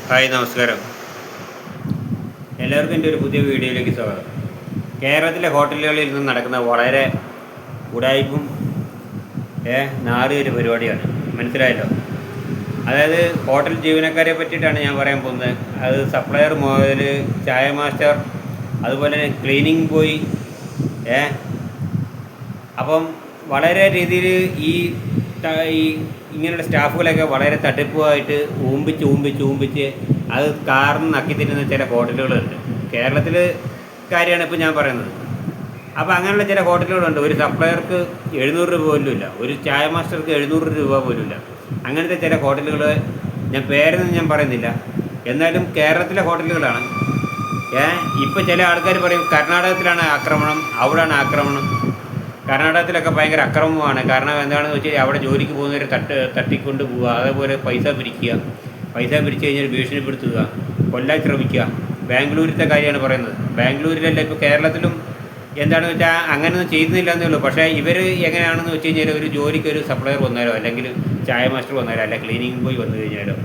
Hi, നമസ്കാരം. എല്ലാവർക്കും എൻ്റെ ഒരു പുതിയ വീഡിയോയിലേക്ക് സ്വാഗതം. കേരളത്തിലെ ഹോട്ടലുകളിൽ നിന്ന് നടക്കുന്ന വളരെ ഉടായ്പും നാറിയൊരു പരിപാടിയാണ്. മനസ്സിലായല്ലോ? അതായത് ഹോട്ടൽ ജീവനക്കാരെ പറ്റിയിട്ടാണ് ഞാൻ പറയാൻ പോകുന്നത്. അത് സപ്ലയർ മുതൽ ചായ മാസ്റ്റർ, അതുപോലെ തന്നെ ക്ലീനിങ് ബോയ്. അപ്പം വളരെ രീതിയിൽ ഈ ഇങ്ങനെയുള്ള സ്റ്റാഫുകളൊക്കെ വളരെ തട്ടിപ്പുമായിട്ട് ഊമ്പിച്ച് അത് കാർന്ന് നക്കി തരുന്ന ചില ഹോട്ടലുകളുണ്ട്. കേരളത്തിൽ കാര്യമാണ് ഇപ്പോൾ ഞാൻ പറയുന്നത്. അപ്പോൾ അങ്ങനെയുള്ള ചില ഹോട്ടലുകളുണ്ട്. ഒരു സപ്ലയർക്ക് 700 രൂപ പോലും ഇല്ല, ഒരു ചായ മാസ്റ്റർക്ക് 700 രൂപ പോലും ഇല്ല. അങ്ങനത്തെ ചില ഹോട്ടലുകൾ ഞാൻ പേരൊന്നും ഞാൻ പറയുന്നില്ല, എന്നാലും കേരളത്തിലെ ഹോട്ടലുകളാണ്. ഇപ്പോൾ ചില ആൾക്കാർ പറയും കർണാടകത്തിലാണ് ആക്രമണം, അവിടെയാണ് ആക്രമണം. കർണാടകത്തിലൊക്കെ ഭയങ്കര അക്രമമാണ്. കാരണം എന്താണെന്ന് വെച്ചാൽ അവിടെ ജോലിക്ക് പോകുന്നവരെ തട്ടിക്കൊണ്ട് പോവുക, അതേപോലെ പൈസ പിരിച്ചു കഴിഞ്ഞാൽ ഭീഷണിപ്പെടുത്തുക, കൊല്ലാൻ ശ്രമിക്കുക. ബാംഗ്ലൂരിലത്തെ കാര്യമാണ് പറയുന്നത്. ബാംഗ്ലൂരിലല്ല, ഇപ്പോൾ കേരളത്തിലും എന്താണെന്ന് വെച്ചാൽ അങ്ങനെയൊന്നും ചെയ്യുന്നില്ല എന്നേ ഉള്ളൂ. പക്ഷേ ഇവർ എങ്ങനെയാണെന്ന് വെച്ച് കഴിഞ്ഞാൽ ഒരു ജോലിക്ക് ഒരു സപ്ലയർ വന്നാലോ, അല്ലെങ്കിൽ ചായ മാസ്റ്റർ വന്നാലോ, അല്ല ക്ലീനിങ് ബോയ് വന്നു കഴിഞ്ഞാലോ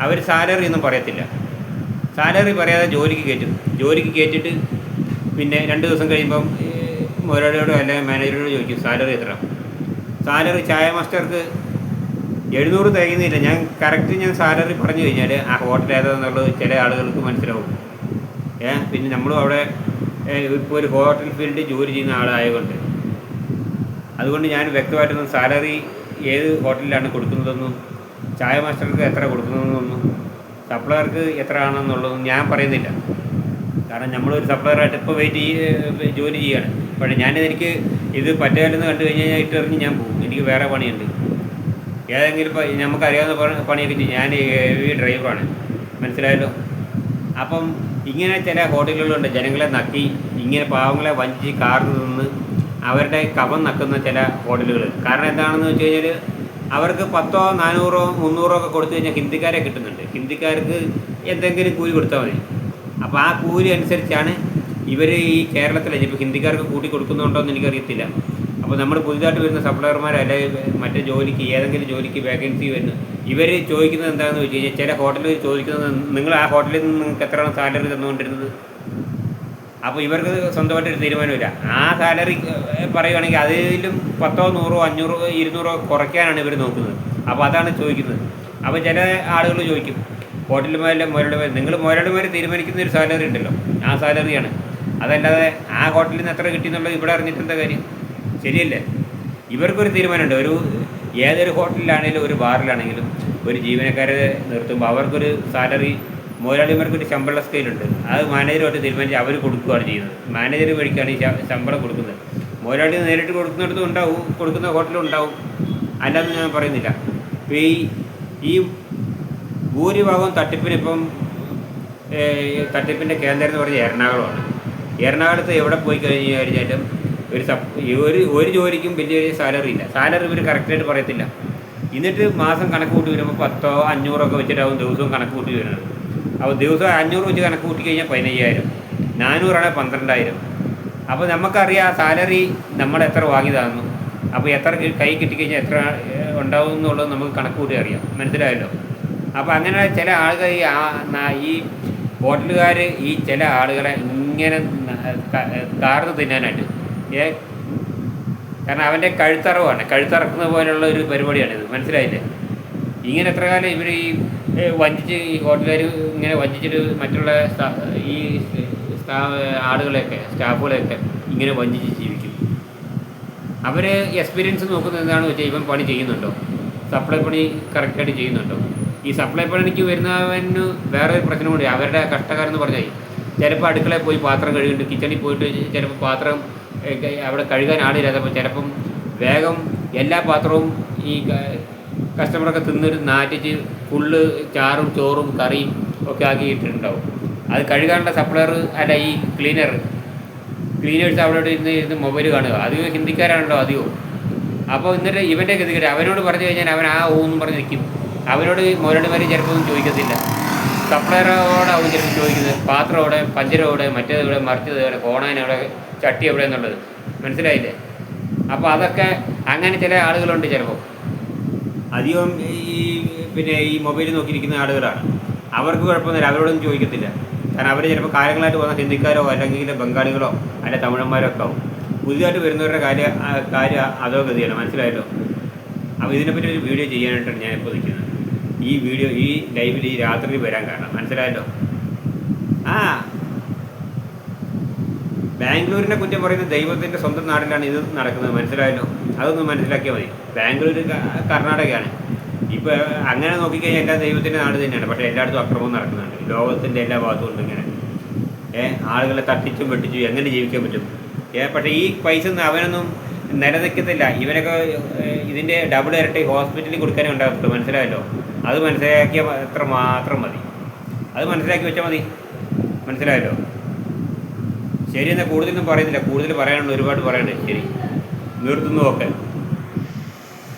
അവർ സാലറി ഒന്നും പറയത്തില്ല. സാലറി പറയാതെ ജോലിക്ക് കയറ്റിട്ട് പിന്നെ 2 ദിവസം കഴിയുമ്പം മുതലാളിയോടോ അല്ലെങ്കിൽ മാനേജറോട് ചോദിക്കും സാലറി എത്ര. സാലറി ചായ മാസ്റ്റർക്ക് 700 തികയുന്നില്ല. ഞാൻ സാലറി പറഞ്ഞു കഴിഞ്ഞാൽ ആ ഹോട്ടൽ ഏതാണെന്നുള്ളത് ചില ആളുകൾക്ക് മനസ്സിലാവും. പിന്നെ നമ്മളും അവിടെ ഇപ്പോൾ ഒരു ഹോട്ടൽ ഫീൽഡിൽ ജോലി ചെയ്യുന്ന ആളായതുകൊണ്ട് അതുകൊണ്ട് ഞാൻ വ്യക്തമായിട്ടൊന്നും സാലറി ഏത് ഹോട്ടലിലാണ് കൊടുക്കുന്നതെന്നും ചായ മാസ്റ്റർക്ക് എത്ര കൊടുക്കുന്നതെന്നൊന്നും സപ്ലയർക്ക് എത്ര ആണെന്നുള്ളതും ഞാൻ പറയുന്നില്ല. കാരണം നമ്മളൊരു സപ്ലയറായിട്ട് ഇപ്പോൾ ജോലി ചെയ്യുകയാണ്. പക്ഷേ എനിക്ക് ഇത് പറ്റുകയില്ലെന്ന് കണ്ടു കഴിഞ്ഞാൽ ഇട്ടെറിഞ്ഞ് ഞാൻ പോകും. എനിക്ക് വേറെ പണിയുണ്ട്. ഏതെങ്കിലും നമുക്കറിയാവുന്ന പണിയൊക്കെ ചെയ്യും. ഞാൻ ഹെവി ഡ്രൈവറാണ്, മനസ്സിലായല്ലോ. അപ്പം ഇങ്ങനെ ചില ഹോട്ടലുകളുണ്ട്, ജനങ്ങളെ നക്കി ഇങ്ങനെ പാവങ്ങളെ വഞ്ചിച്ച് കാർന്ന് നിന്ന് അവരുടെ കഫം നക്കുന്ന ചില ഹോട്ടലുകൾ. കാരണം എന്താണെന്ന് വെച്ച് കഴിഞ്ഞാൽ അവർക്ക് 100, 400, 300 ഒക്കെ കൊടുത്തു കഴിഞ്ഞാൽ ഹിന്ദിക്കാരെ കിട്ടുന്നുണ്ട്. ഹിന്ദിക്കാർക്ക് എന്തെങ്കിലും കൂലി കൊടുത്താൽ മതി. അപ്പോൾ ആ കൂലി അനുസരിച്ചാണ് ഇവർ ഈ കേരളത്തിൽ ഇപ്പോൾ ഹിന്ദിക്കാർക്ക് കൂട്ടി കൊടുക്കുന്നുണ്ടോ എന്ന് എനിക്കറിയത്തില്ല. അപ്പോൾ നമ്മൾ പുതിയതായിട്ട് വരുന്ന സപ്ലയർമാർ അല്ലെങ്കിൽ മറ്റേ ജോലിക്ക് ഏതെങ്കിലും ജോലിക്ക് വേക്കൻസി വരുന്നു, ഇവർ ചോദിക്കുന്നത് എന്താണെന്ന് വെച്ച് കഴിഞ്ഞാൽ ചില ഹോട്ടലിൽ ചോദിക്കുന്നത് നിങ്ങൾ ആ ഹോട്ടലിൽ നിന്ന് നിങ്ങൾക്ക് എത്രയാണ് സാലറി തന്നുകൊണ്ടിരുന്നത്. അപ്പോൾ ഇവർക്ക് സ്വന്തമായിട്ടൊരു തീരുമാനമില്ല. ആ സാലറി പറയുകയാണെങ്കിൽ അതിലും 100, 100, 500, 200 കുറയ്ക്കാനാണ് ഇവർ നോക്കുന്നത്. അപ്പോൾ അതാണ് ചോദിക്കുന്നത്. അപ്പോൾ ചില ആളുകൾ ചോദിക്കും മുതലാളിമാർ നിങ്ങൾ മുതലാളിമാർ തീരുമാനിക്കുന്ന ഒരു സാലറി ഉണ്ടല്ലോ, ആ സാലറിയാണ്. അതല്ലാതെ ആ ഹോട്ടലിൽ നിന്ന് എത്ര കിട്ടിയെന്നുള്ളത് ഇവിടെ അറിഞ്ഞിട്ട് എന്താ കാര്യം? ശരിയല്ലേ? ഇവർക്കൊരു തീരുമാനമുണ്ട്. ഏതൊരു ഹോട്ടലിലാണെങ്കിലും ഒരു ബാറിലാണെങ്കിലും ഒരു ജീവനക്കാരെ നിർത്തുമ്പോൾ അവർക്കൊരു സാലറി, മുതലാളിമാർക്കൊരു ശമ്പള സ്കെയിലുണ്ട്. അത് മാനേജറുമായിട്ട് തീരുമാനിച്ച് അവർ കൊടുക്കുകയാണ് ചെയ്യുന്നത്. മാനേജർ വഴിക്കാണ് ഈ ശമ്പളം കൊടുക്കുന്നത്. മുതലാളി നേരിട്ട് കൊടുക്കുന്നിടത്തും ഉണ്ടാവും, കൊടുക്കുന്ന ഹോട്ടലും ഉണ്ടാവും, അല്ലാതെ ഞാൻ പറയുന്നില്ല. ഇപ്പോൾ ഈ ഭൂരിഭാഗം തട്ടിപ്പിൻ്റെ കേന്ദ്രം എന്ന് പറഞ്ഞാൽ എറണാകുളമാണ്. എറണാകുളത്ത് എവിടെ പോയി കഴിഞ്ഞാലും ഒരു ജോലിക്കും വലിയ സാലറി ഇല്ല. സാലറി ഇവർ കറക്റ്റായിട്ട് പറയത്തില്ല. എന്നിട്ട് മാസം കണക്ക് കൂട്ടി വരുമ്പോൾ 100, 500 ഒക്കെ വെച്ചിട്ടാവും ദിവസവും കണക്ക് കൂട്ടി വരുന്നത്. അപ്പോൾ ദിവസം 500 വെച്ച് കണക്ക് കൂട്ടി കഴിഞ്ഞാൽ 15,000, 400 ആണെങ്കിൽ 12,000. അപ്പോൾ നമുക്കറിയാം ആ സാലറി നമ്മൾ എത്ര വാങ്ങിയതാണെന്നും, അപ്പോൾ എത്ര കൈ കിട്ടിക്കഴിഞ്ഞാൽ എത്ര ഉണ്ടാവും എന്നുള്ളത് നമുക്ക് കണക്ക് കൂട്ടി അറിയാം. മനസ്സിലായല്ലോ? അപ്പോൾ അങ്ങനെ ചില ആളുകൾ ഈ ഹോട്ടലുകാർ ഈ ചില ആളുകളെ ഇങ്ങനെ കാർന്ന് തിന്നാനായിട്ട് കാരണം അവൻ്റെ കഴുത്തറക്കുന്ന പോലുള്ള ഒരു പരിപാടിയാണിത്. മനസ്സിലായില്ലേ? ഇങ്ങനെ എത്ര കാലം ഇവർ ഈ ഹോട്ടലുകാർ ഇങ്ങനെ വഞ്ചിച്ചിട്ട് മറ്റുള്ള ഈ സ്റ്റാഫുകളെയൊക്കെ ഇങ്ങനെ വഞ്ചിച്ച് ജീവിക്കും. അവർ എക്സ്പീരിയൻസ് നോക്കുന്നത് എന്താണെന്ന് വെച്ചാൽ ഇവൻ പണി ചെയ്യുന്നുണ്ടോ, സപ്ലൈ പണി കറക്റ്റായിട്ട് ചെയ്യുന്നുണ്ടോ. ഈ സപ്ലൈ പണിക്ക് വരുന്നവന് വേറെ ഒരു പ്രശ്നമുണ്ട്. അവരുടെ കഷ്ടക്കാരെന്ന് പറഞ്ഞാൽ ചിലപ്പോൾ അടുക്കളയിൽ പോയി പാത്രം കഴുകിയിട്ട് കിച്ചണിൽ പോയിട്ട് ചിലപ്പോൾ പാത്രം അവിടെ കഴുകാൻ ആളില്ലാത്തപ്പോൾ ചിലപ്പം വേഗം എല്ലാ പാത്രവും ഈ കസ്റ്റമറൊക്കെ തിന്നൊരു നാറ്റിച്ച് ഫുള്ള് ചാറും ചോറും കറിയും ഒക്കെ ആക്കിയിട്ടുണ്ടാവും. അത് കഴുകാനുള്ള സപ്ലയർ അല്ല ഈ ക്ലീനേഴ്സ് അവിടെ ഇരുന്ന് മൊബൈൽ കാണുക. അധികം ഹിന്ദിക്കാരാണല്ലോ അധികവും. അപ്പോൾ എന്നിട്ട് ഇവൻ്റെ ഗതികേട് അവനോട് പറഞ്ഞു കഴിഞ്ഞാൽ അവൻ എന്നും പറഞ്ഞ് നിൽക്കും. അവനോട് മുതലാളിമാർ ചിലപ്പോൾ ഒന്നും ചോദിക്കത്തില്ല. സപ്ലയറോടാവും ചിലപ്പോൾ ചോദിക്കുന്നത് പാത്രം എവിടെ, പഞ്ചരം എവിടെ, മറ്റേതെവിടെ, മറിച്ചത് എവിടെ, കോണാൻ എവിടെ, ചട്ടി എവിടെ എന്നുള്ളത്. മനസ്സിലായില്ലേ? അപ്പോൾ അതൊക്കെ അങ്ങനെ ചില ആളുകളുണ്ട്. ചിലപ്പോൾ അധികം ഈ മൊബൈൽ നോക്കിയിരിക്കുന്ന ആളുകളാണ്. അവർക്ക് കുഴപ്പമൊന്നുമില്ല, അവരോടൊന്നും ചോദിക്കത്തില്ല. കാരണം അവർ ചിലപ്പോൾ കാലങ്ങളായിട്ട് വന്ന ഹിന്ദിക്കാരോ അല്ലെങ്കിൽ ബംഗാളികളോ അല്ലെ തമിഴന്മാരോ ഒക്കെ ആവും. പുതിയതായിട്ട് വരുന്നവരുടെ കാര്യം അതോ ഗതിയാണ്, മനസ്സിലായല്ലോ. അപ്പോൾ ഇതിനെപ്പറ്റി ഒരു വീഡിയോ ചെയ്യാനായിട്ടാണ് ഞാനിപ്പോൾ നിൽക്കുന്നത്. ഈ വീഡിയോ ഈ ലൈവിൽ ഈ രാത്രി വരാൻ കാരണം മനസ്സിലായല്ലോ. ബാംഗ്ലൂരിനെ കുറ്റം പറയുന്നത് ദൈവത്തിൻ്റെ സ്വന്തം നാട്ടിലാണ് ഇത് നടക്കുന്നത്, മനസ്സിലായല്ലോ. അതൊന്ന് മനസ്സിലാക്കിയാൽ മതി. ബാംഗ്ലൂർ കർണാടകയാണ്. ഇപ്പോൾ അങ്ങനെ നോക്കിക്കഴിഞ്ഞാൽ എല്ലാ ദൈവത്തിൻ്റെ നാട് തന്നെയാണ്. പക്ഷേ എല്ലായിടത്തും അക്രമം നടക്കുന്നുണ്ട്. ലോകത്തിൻ്റെ എല്ലാ ഭാഗത്തും ഉണ്ട് ഇങ്ങനെ. ആളുകളെ തട്ടിച്ചും വെട്ടിച്ചും എങ്ങനെ ജീവിക്കാൻ പറ്റും? പക്ഷേ ഈ പൈസ ഒന്നും അവനൊന്നും നിലനിൽക്കത്തില്ല. ഇവനൊക്കെ ഇതിൻ്റെ ഡബിൾ ഇരട്ടി ഹോസ്പിറ്റലിൽ കൊടുക്കാനേ ഉണ്ടാകത്തുള്ളൂ, മനസ്സിലായല്ലോ. അത് മനസ്സിലാക്കിയാൽ എത്ര മാത്രം മതി, അത് മനസ്സിലാക്കി വെച്ചാൽ മതി, മനസ്സിലായല്ലോ. ശരി, എന്നാൽ കൂടുതലൊന്നും പറയുന്നില്ല. കൂടുതൽ പറയാനുണ്ട്, ഒരുപാട് പറയാനുണ്ട്. ശരി, നിർത്തുന്നു. ഓക്കെ.